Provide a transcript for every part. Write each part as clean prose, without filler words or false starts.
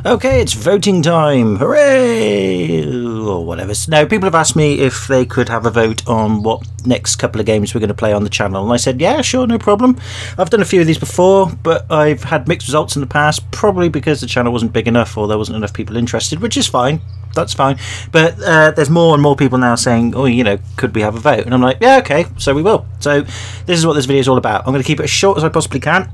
Okay, it's voting time. Hooray! Or whatever. No, people have asked me if they could have a vote on what next couple of games we're going to play on the channel. And I said, yeah, sure, no problem. I've done a few of these before, but I've had mixed results in the past, probably because the channel wasn't big enough or there wasn't enough people interested, which is fine. That's fine. But there's more and more people now saying, oh, you know, could we have a vote? And I'm like, yeah, okay, so we will. So this is what this video is all about. I'm going to keep it as short as I possibly can.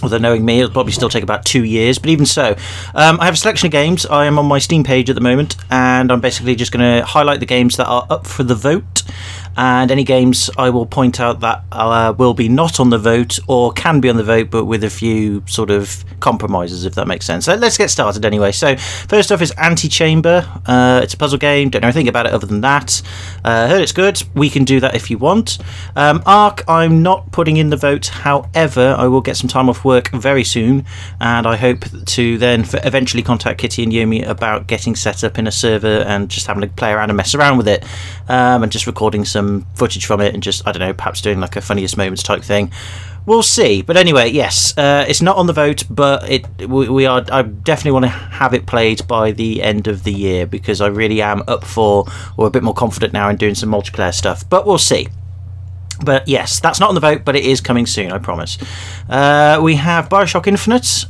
Although knowing me, it'll probably still take about 2 years, but even so, I have a selection of games. I am on my Steam page at the moment, and I'm basically just going to highlight the games that are up for the vote, and any games I will point out that will be not on the vote or can be on the vote, but with a few sort of compromises, if that makes sense. So let's get started anyway. So first off is Antechamber. It's a puzzle game. Don't know anything about it other than that. Heard it's good. We can do that if you want. Ark, I'm not putting in the vote. However, I will get some time off work very soon, and I hope to then eventually contact Kitty and Yomi about getting set up in a server and just having to play around and mess around with it, and just recording some footage from it and just, I don't know, perhaps doing like a funniest moments type thing. We'll see. But anyway, yes, it's not on the vote, but I definitely want to have it played by the end of the year, because I really am up for, or a bit more confident now in doing some multiplayer stuff, but we'll see. But yes, that's not on the vote, but it is coming soon, I promise. We have Bioshock Infinite.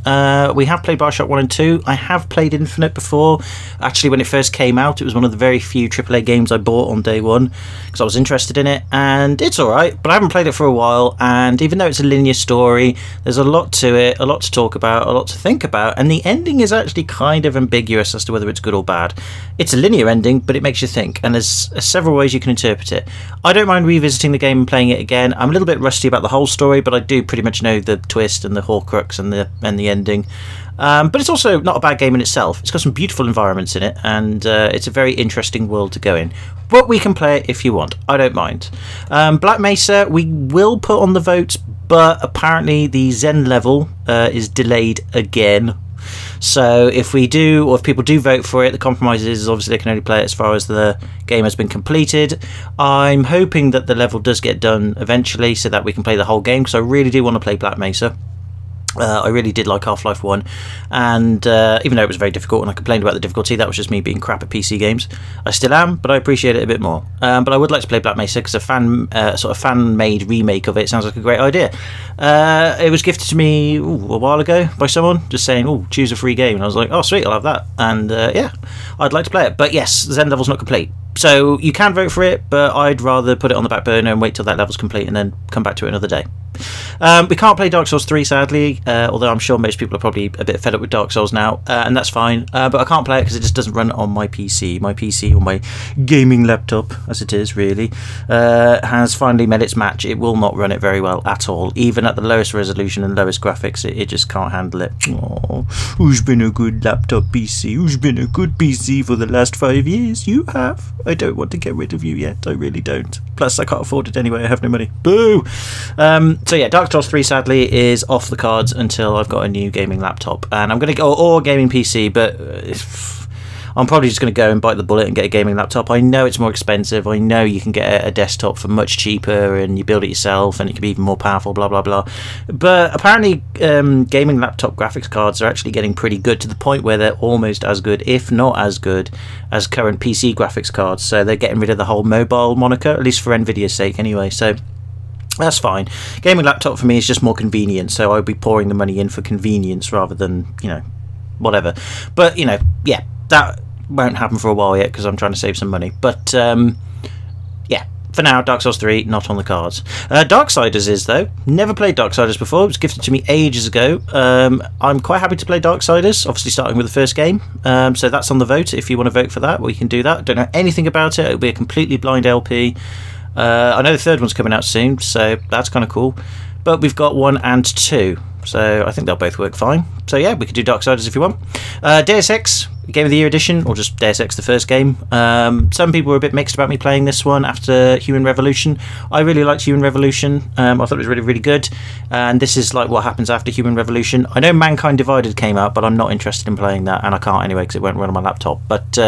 We have played Bioshock 1 and 2. I have played Infinite before. Actually, when it first came out, it was one of the very few AAA games I bought on day one, because I was interested in it, and it's alright, but I haven't played it for a while, and even though it's a linear story, there's a lot to it, a lot to talk about, a lot to think about, and the ending is actually kind of ambiguous as to whether it's good or bad. It's a linear ending, but it makes you think, and there's several ways you can interpret it. I don't mind revisiting the game and playing it again. I'm a little bit rusty about the whole story, but I do pretty much know the twist and the Horcrux and the ending. But it's also not a bad game in itself. It's got some beautiful environments in it, and it's a very interesting world to go in. But we can play it if you want. I don't mind. Black Mesa, we will put on the vote, but apparently the Zen level is delayed again. So if we do, or if people do vote for it, the compromise is obviously they can only play it as far as the game has been completed. I'm hoping that the level does get done eventually so that we can play the whole game, because I really do want to play Black Mesa. I really did like Half-Life 1, and even though it was very difficult and I complained about the difficulty, that was just me being crap at PC games. I still am, but I appreciate it a bit more. But I would like to play Black Mesa, because a sort of fan-made remake of it sounds like a great idea. It was gifted to me a while ago by someone, just saying, oh, choose a free game, and I was like, oh sweet, I'll have that, and yeah, I'd like to play it. But yes, the Zen level's not complete. So you can vote for it, but I'd rather put it on the back burner and wait till that level's complete and then come back to it another day. We can't play Dark Souls 3, sadly, although I'm sure most people are probably a bit fed up with Dark Souls now, and that's fine. But I can't play it because it just doesn't run on my PC. My PC, or my gaming laptop, as it is really, has finally met its match. It will not run it very well at all. Even at the lowest resolution and lowest graphics, it just can't handle it. Aww. Who's been a good laptop PC? Who's been a good PC for the last 5 years? You have. I don't want to get rid of you yet. I really don't. Plus, I can't afford it anyway. I have no money. Boo! So yeah, Dark Souls 3 sadly is off the cards until I've got a new gaming laptop, and I'm going to go, or gaming PC, but I'm probably just going to go and bite the bullet and get a gaming laptop. I know it's more expensive. I know you can get a desktop for much cheaper, and you build it yourself, and it can be even more powerful, blah blah blah. But apparently gaming laptop graphics cards are actually getting pretty good, to the point where they're almost as good, if not as good, as current PC graphics cards. So they're getting rid of the whole mobile moniker, at least for Nvidia's sake anyway. So that's fine. Gaming laptop for me is just more convenient, so I'd be pouring the money in for convenience rather than, you know, whatever. But, you know, yeah, that won't happen for a while yet, because I'm trying to save some money. But yeah, for now, Dark Souls 3 not on the cards. Darksiders is, though. Never played Darksiders before. It was gifted to me ages ago. I'm quite happy to play Darksiders, obviously starting with the first game. So that's on the vote. If you want to vote for that, we can do that. Don't know anything about it. It'll be a completely blind LP. I know the third one's coming out soon, so that's kind of cool. But we've got 1 and 2, so I think they'll both work fine. So yeah, we could do Darksiders if you want. Deus Ex, Game of the Year edition, or just Deus Ex the first game. Some people were a bit mixed about me playing this one after Human Revolution. I really liked Human Revolution. I thought it was really, really good. And this is like what happens after Human Revolution. I know Mankind Divided came out, but I'm not interested in playing that, and I can't anyway because it won't run on my laptop. But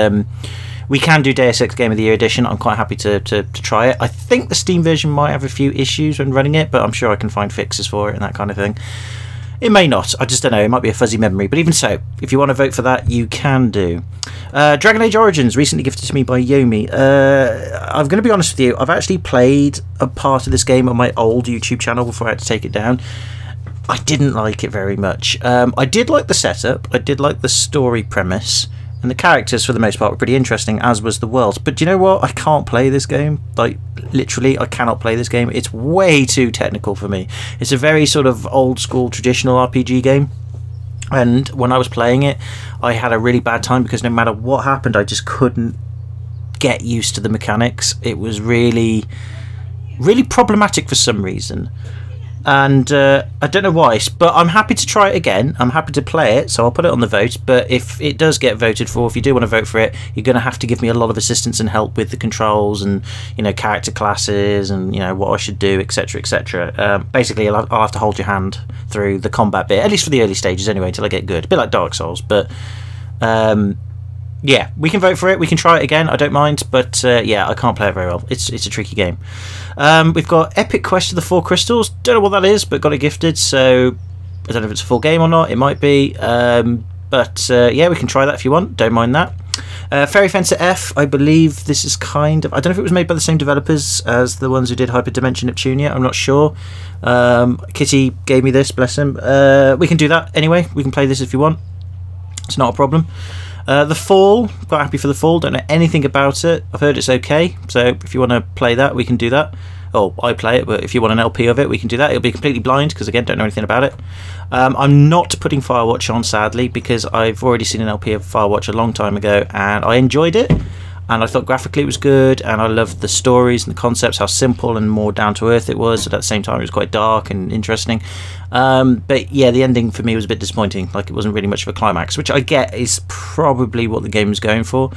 we can do Deus Ex Game of the Year edition. I'm quite happy to try it. I think the Steam version might have a few issues when running it, but I'm sure I can find fixes for it and that kind of thing. It may not. I just don't know. It might be a fuzzy memory. But even so, if you want to vote for that, you can do. Dragon Age Origins, recently gifted to me by Yomi. I'm going to be honest with you. I've actually played a part of this game on my old YouTube channel before I had to take it down. I didn't like it very much. I did like the setup. I did like the story premise. And the characters, for the most part, were pretty interesting, as was the world. But do you know what? I can't play this game. Like, literally, I cannot play this game. It's way too technical for me. It's a very sort of old-school, traditional RPG game. And when I was playing it, I had a really bad time because no matter what happened, I just couldn't get used to the mechanics. It was really, really problematic for some reason. And I don't know why, but I'm happy to try it again. I'm happy to play it, so I'll put it on the vote. But if it does get voted for, if you do want to vote for it, you're going to have to give me a lot of assistance and help with the controls and, you know, character classes and, you know, what I should do, etc, etc. Basically, I'll have to hold your hand through the combat bit, at least for the early stages anyway, until I get good. A bit like Dark Souls, but yeah, we can vote for it. We can try it again. I don't mind, but yeah, I can't play it very well. It's a tricky game. We've got Epic Quest of the Four Crystals. Don't know what that is, but got it gifted, so I don't know if it's a full game or not. It might be, but yeah, we can try that if you want. Don't mind that. Fairy Fencer F, I believe this is kind of... I don't know if it was made by the same developers as the ones who did Hyperdimension Neptunia. I'm not sure. Kitty gave me this, bless him. We can do that anyway. We can play this if you want. It's not a problem. The Fall, quite happy for The Fall. Don't know anything about it. I've heard it's okay, so if you want to play that, we can do that. Oh, I play it, but if you want an LP of it, we can do that. It'll be completely blind because, again, don't know anything about it. I'm not putting Firewatch on, sadly, because I've already seen an LP of Firewatch a long time ago, and I enjoyed it. And I thought graphically it was good, and I loved the stories and the concepts, how simple and more down to earth it was. But at the same time, it was quite dark and interesting. But yeah, the ending for me was a bit disappointing. Like, it wasn't really much of a climax, which I get is probably what the game is going for.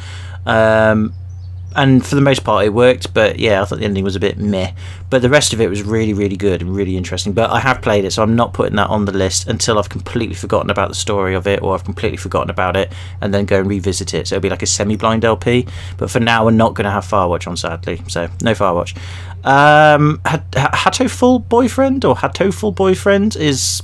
And for the most part, it worked. But yeah, I thought the ending was a bit meh. But the rest of it was really, really good and really interesting. But I have played it, so I'm not putting that on the list until I've completely forgotten about the story of it, or I've completely forgotten about it, and then go and revisit it. So it'll be like a semi-blind LP. But for now, we're not going to have Firewatch on, sadly. So no Firewatch. Hatoful Boyfriend, or Hatoful Boyfriend, is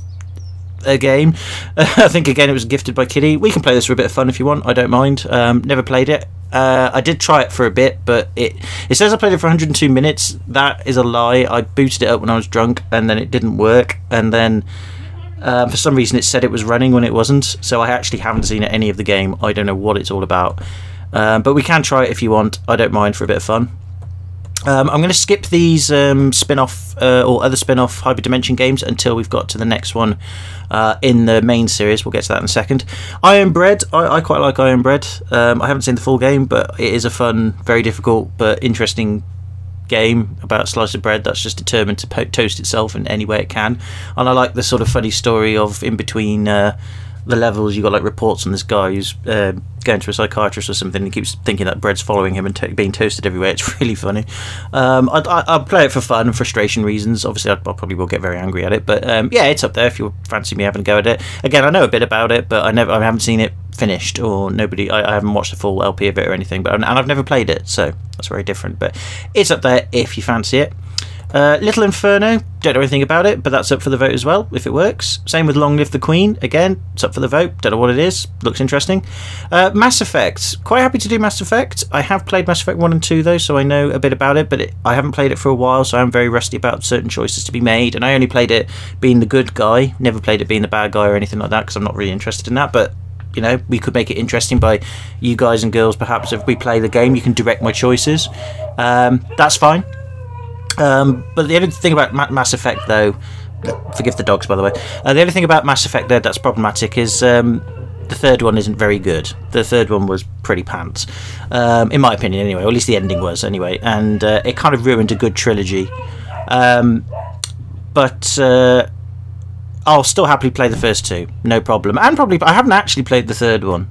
a game. I think, again, it was gifted by Kitty. We can play this for a bit of fun if you want. I don't mind. Never played it. I did try it for a bit, but it says I played it for 102 minutes. That is a lie. I booted it up when I was drunk, and then it didn't work, and then for some reason it said it was running when it wasn't, so I actually haven't seen any of the game. I don't know what it's all about, but we can try it if you want. I don't mind, for a bit of fun. I'm going to skip these spin-off or other spin-off Hyperdimension games until we've got to the next one in the main series. We'll get to that in a second. Iron Bread, I quite like Iron Bread. I haven't seen the full game, but it is a fun, very difficult but interesting game about a slice of bread that's just determined to toast itself in any way it can. And I like the sort of funny story of, in between the levels, you got like reports on this guy who's going to a psychiatrist or something, and he keeps thinking that bread's following him and being toasted everywhere. It's really funny. I'll play it for fun and frustration reasons. Obviously, I probably will get very angry at it, but yeah, it's up there if you fancy me having a go at it. Again, I know a bit about it, but I haven't seen it finished, or I haven't watched a full LP of it or anything. But and I've never played it, so that's very different. But it's up there if you fancy it. Little Inferno, don't know anything about it, but that's up for the vote as well, if it works. Same with Long Live the Queen, again, it's up for the vote, don't know what it is, looks interesting. Mass Effect, quite happy to do Mass Effect. I have played Mass Effect 1 and 2 though, so I know a bit about it, but I haven't played it for a while, so I'm very rusty about certain choices to be made, and I only played it being the good guy, never played it being the bad guy or anything like that, because I'm not really interested in that, but you know, we could make it interesting by you guys and girls, perhaps. If we play the game, you can direct my choices. That's fine. But the only thing about Mass Effect, though, forgive the dogs, by the way. The only thing about Mass Effect there that's problematic is the third one isn't very good. The third one was pretty pants, in my opinion, anyway. Or at least the ending was, anyway. And it kind of ruined a good trilogy. But I'll still happily play the first two, no problem. And probably, I haven't actually played the third one.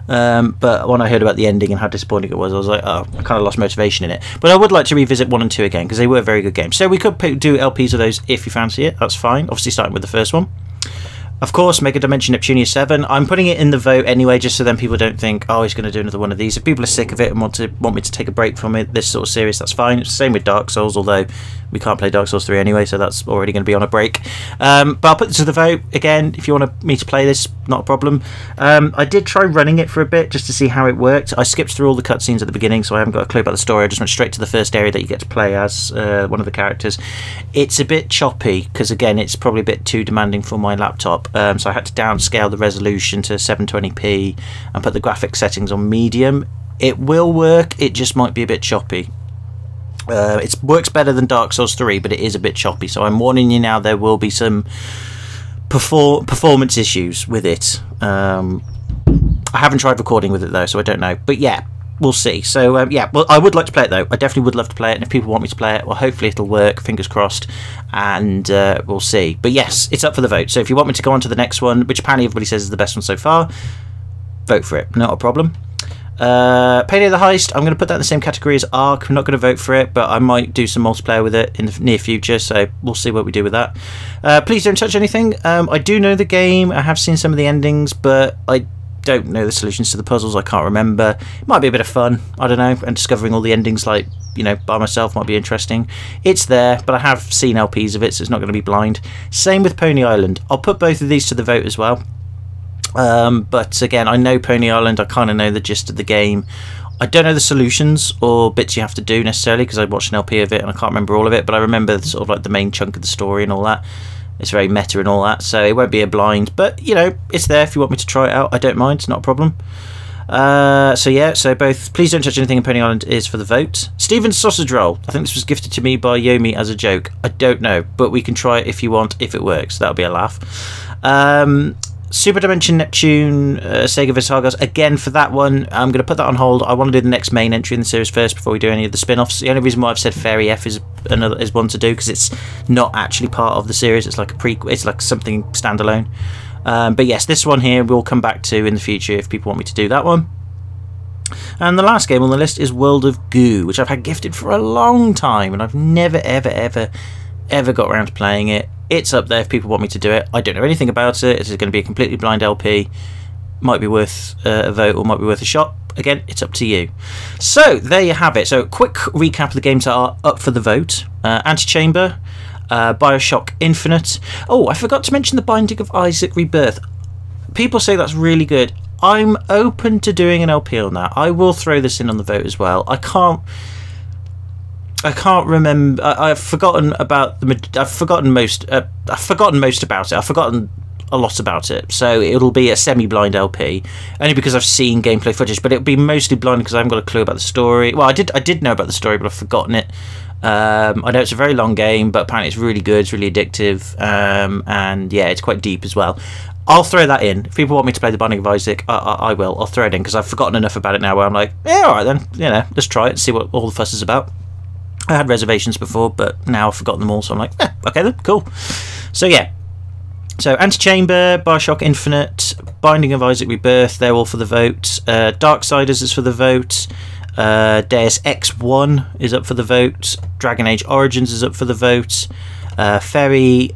But when I heard about the ending and how disappointing it was, I was like, oh, I kind of lost motivation in it. But I would like to revisit 1 and 2 again, because they were very good games. So we could do LPs of those if you fancy it. That's fine. Obviously starting with the first one. Of course, Mega Dimension Neptunia 7. I'm putting it in the vote anyway, just so then people don't think, oh, he's going to do another one of these. If people are sick of it and want me to take a break from it, this sort of series, that's fine. It's the same with Dark Souls, although we can't play Dark Souls 3 anyway, so that's already going to be on a break. But I'll put this to the vote. Again, if you want me to play this, not a problem. I did try running it for a bit just to see how it worked. I skipped through all the cutscenes at the beginning, so I haven't got a clue about the story. I just went straight to the first area that you get to play as one of the characters. It's a bit choppy, because again, it's probably a bit too demanding for my laptop, so I had to downscale the resolution to 720p and put the graphics settings on medium. It will work, it just might be a bit choppy. It works better than Dark Souls 3, but it is a bit choppy, so I'm warning you now, there will be some performance issues with it. I haven't tried recording with it though, so I don't know, but yeah, we'll see. So yeah, well, I would like to play it though. I definitely would love to play it, and if people want me to play it, well, hopefully it'll work, fingers crossed, and we'll see. But yes, it's up for the vote, so if you want me to go on to the next one, which apparently everybody says is the best one so far, vote for it, not a problem. Payday the Heist, I'm going to put that in the same category as Ark. I'm not going to vote for it, but I might do some multiplayer with it in the near future, so we'll see what we do with that. Please don't touch anything. I do know the game, I have seen some of the endings, but I don't know the solutions to the puzzles. I can't remember. It might be a bit of fun, I don't know, and discovering all the endings, like, you know, by myself might be interesting. It's there, but I have seen LPs of it, so it's not going to be blind. Same with Pony Island. I'll put both of these to the vote as well. But again, I know Pony Island, I kind of know the gist of the game. I don't know the solutions or bits you have to do necessarily, because I watched an LP of it and I can't remember all of it, but I remember sort of like the main chunk of the story and all that. It's very meta and all that, so it won't be a blind, but you know, it's there if you want me to try it out. I don't mind, it's not a problem. So yeah, so both Please Don't Touch Anything and Pony Island is for the vote. Steven's Sausage Roll, I think this was gifted to me by Yomi as a joke. I don't know, but we can try it if you want, if it works. That'll be a laugh. Super Dimension Neptune, Sega vs Argos. Again, for that one, I'm going to put that on hold. I want to do the next main entry in the series first before we do any of the spin-offs. The only reason why I've said Fairy F is one to do, because it's not actually part of the series. It's like a prequel. It's like something standalone. But yes, this one here we'll come back to in the future if people want me to do that one. And the last game on the list is World of Goo, which I've had gifted for a long time, and I've never, ever got around to playing it. It's up there if people want me to do it. I don't know anything about it. It's going to be a completely blind LP. Might be worth a vote or might be worth a shot. Again, it's up to you. So there you have it. So quick recap of the games that are up for the vote. Antechamber, Bioshock Infinite. Oh, I forgot to mention the Binding of Isaac Rebirth. People say that's really good. I'm open to doing an LP on that. I will throw this in on the vote as well. I can't remember. I've forgotten about I've forgotten most about it. I've forgotten a lot about it. So it'll be a semi-blind LP, only because I've seen gameplay footage. But it'll be mostly blind because I haven't got a clue about the story. Well, I did know about the story, but I've forgotten it. I know it's a very long game, but apparently it's really good. It's really addictive, and yeah, it's quite deep as well. I'll throw that in. If people want me to play the Binding of Isaac, I will. I'll throw it in because I've forgotten enough about it now where I'm like, yeah, all right then. You know, let's try it and see what all the fuss is about. I had reservations before, but now I've forgotten them all, so I'm like, yeah, okay then, cool. So yeah, so Antechamber, Bioshock Infinite, Binding of Isaac Rebirth, they're all for the vote. Darksiders is for the vote. Deus Ex 1 is up for the vote. Dragon Age Origins is up for the vote. Fairy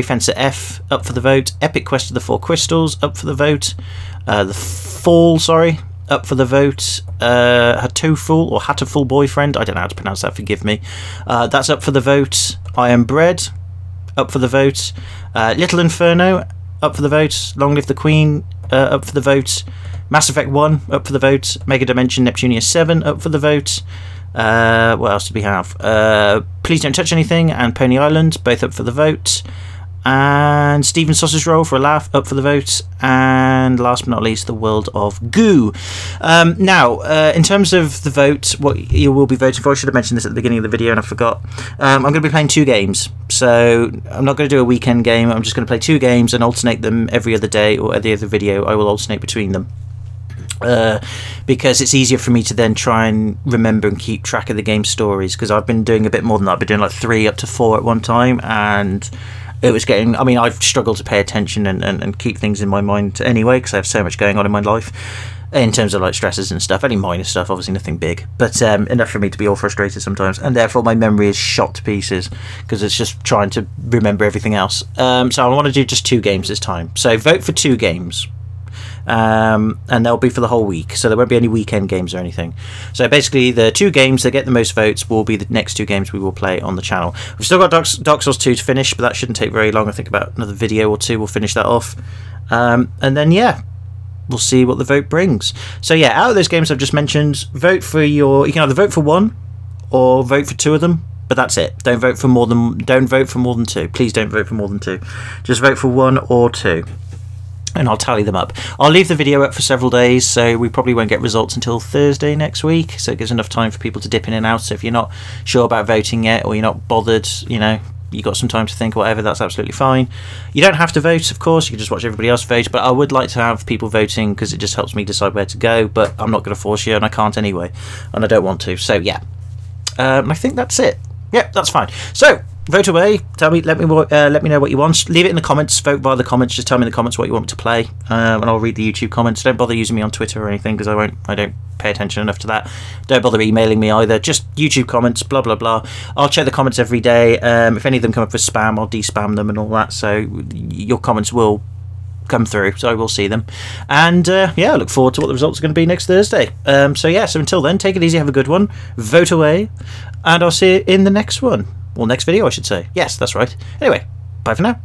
Fencer F up for the vote. Epic Quest of the Four Crystals up for the vote. The Fall, sorry, up for the vote. Hatoful or Hatoful Boyfriend, I don't know how to pronounce that, forgive me. That's up for the vote. I Am Bread up for the vote. Little Inferno up for the vote. Long Live the Queen up for the vote. Mass Effect 1 up for the vote. Mega Dimension Neptunia 7 up for the vote. What else do we have? Please Don't Touch Anything and Pony Island both up for the vote. And Steven's Sausage Roll for a laugh up for the vote. And last but not least, the World of Goo. Now, in terms of the vote, what you will be voting for, I should have mentioned this at the beginning of the video and I forgot. I'm going to be playing 2 games. So I'm not going to do a weekend game. I'm just going to play 2 games and alternate them every other day, or every other video I will alternate between them. Because it's easier for me to then try and remember and keep track of the game stories, because I've been doing a bit more than that. I've been doing like 3 up to 4 at one time, and it was getting, I mean, I've struggled to pay attention and keep things in my mind anyway, because I have so much going on in my life in terms of like stresses and stuff. Only minor stuff, obviously nothing big, but enough for me to be all frustrated sometimes, and therefore my memory is shot to pieces because it's just trying to remember everything else. So I want to do just 2 games this time, so vote for 2 games. And they'll be for the whole week, so there won't be any weekend games or anything. So basically the 2 games that get the most votes will be the next 2 games we will play on the channel. We've still got Dark Souls 2 to finish, but that shouldn't take very long. I think about another video or 2 we'll finish that off, and then yeah, we'll see what the vote brings. So yeah, out of those games I've just mentioned, vote for your, you can either vote for 1 or vote for 2 of them, but that's it. Don't vote for more than 2. Please don't vote for more than 2. Just vote for 1 or 2. And I'll tally them up. I'll leave the video up for several days, so we probably won't get results until Thursday next week, so it gives enough time for people to dip in and out. So if you're not sure about voting yet, or you're not bothered, you know, you got some time to think or whatever, that's absolutely fine. You don't have to vote, of course, you can just watch everybody else vote, but I would like to have people voting because it just helps me decide where to go, but I'm not going to force you, and I can't anyway, and I don't want to. So yeah, I think that's it. Yep, that's fine. So vote away. Tell me, let me know what you want. Leave it in the comments. Vote via the comments. Just tell me in the comments what you want me to play, and I'll read the YouTube comments. Don't bother using me on Twitter or anything because I don't pay attention enough to that. Don't bother emailing me either. Just YouTube comments. Blah blah blah. I'll check the comments every day. If any of them come up as spam, I'll de-spam them and all that. So your comments will come through, so I will see them. And yeah, I look forward to what the results are going to be next Thursday. So yeah, so until then, take it easy. Have a good one. Vote away, and I'll see you in the next one. Well, next video, I should say. Yes, that's right. Anyway, bye for now.